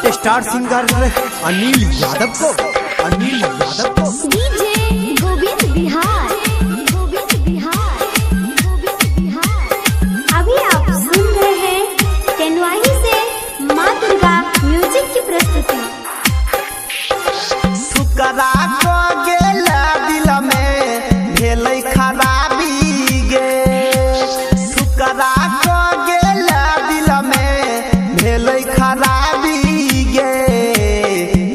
Super star singer Anil Yadav को DJ Govind Bihar. अभी आप सुन रहे हैं टेनवाही से माँ दुर्गा म्यूजिक की प्रस्तुति। ठुकरा को गेला दिल में भेलै खराबी गे, ठुकरा को गेला दिल में भेलै खराबी गे।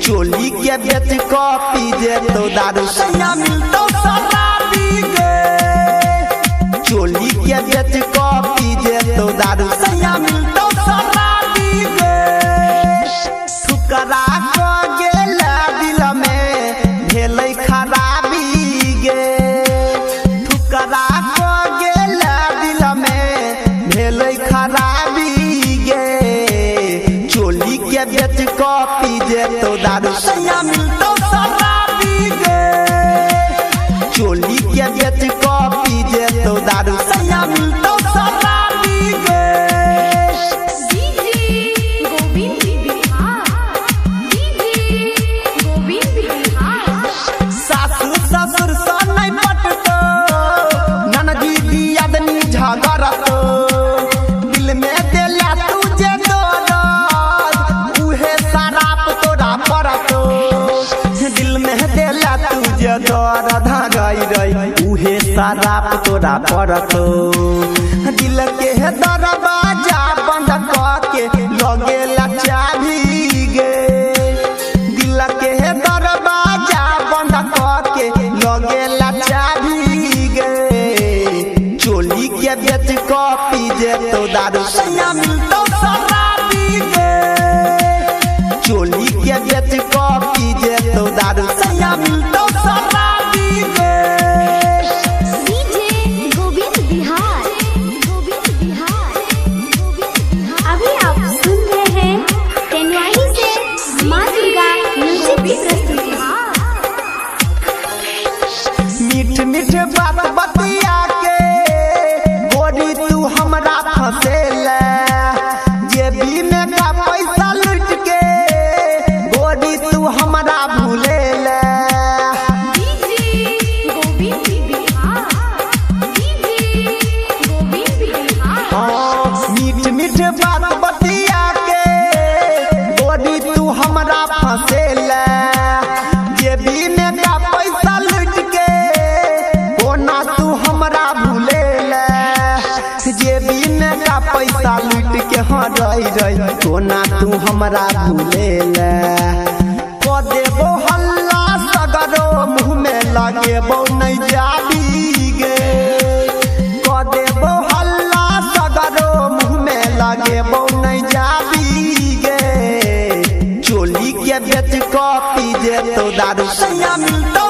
चोली के बेच कॉपी जे तो दारू सैया मिलतो शराबी गे, चोली के बेच कॉपी जे तो दारू सैया मिलतो शराबी गे। ठुकरा को गेला दिल में भेलै खराबी गे, ठुकरा को गेला दिल में भेलै खराबी गे। चोली के बेच कॉपी जे तो दारू सैया मिलतो शराबी गे, चोली के बेच कॉपी जे तो दारू सैया मिलतो शराबी गे। सासु ससुर सा नहीं पटतो, ननदी दियादनी झगड़तो। दिल में देला तुझे दर्द, उहे शराब तोरा पड़तो। दिल में देला तुझे दर्द गई रही, उहे शराब तोरा पड़तो। दिल के दरवाजा बंद करके लगेला चाबी गे, दिल के दरवाजा बंद करके लगेला चाबी गे। चोली के बेच कॉपी जे तो दारू सैया मिलतो शराबी गे, चोली के बेच कॉपी जे तो दारू सैया मिलतो शराबी गे। डीजे गोविंद बिहार। अभी आप सुन रहे हैं टेनवाही से माँ दुर्गा म्यूजिक की प्रस्तुति। मीठ मीठ बात बतिया के गोरी तू हमरा फसेला, जेबी में का पैसा लुट के गोरी तू हमरा भूलेला। मीठ मीठ बात बतिया के गोरी तू हमरा फसेला, जेबी में का पैसा लुट के कोना तू हमरा भूलेला। जेबी में का पैसा लुट के हाँ रही कोना तू हमरा भूलेला। को देबो हल्ला सगरो मुँह में लगेबो नहीं जाबी गे, को देबो हल्ला सगरो मुँह में लगेबो नहीं जाबी गे। चोली के बेच कॉपी जे तो दारू सैया मिलतो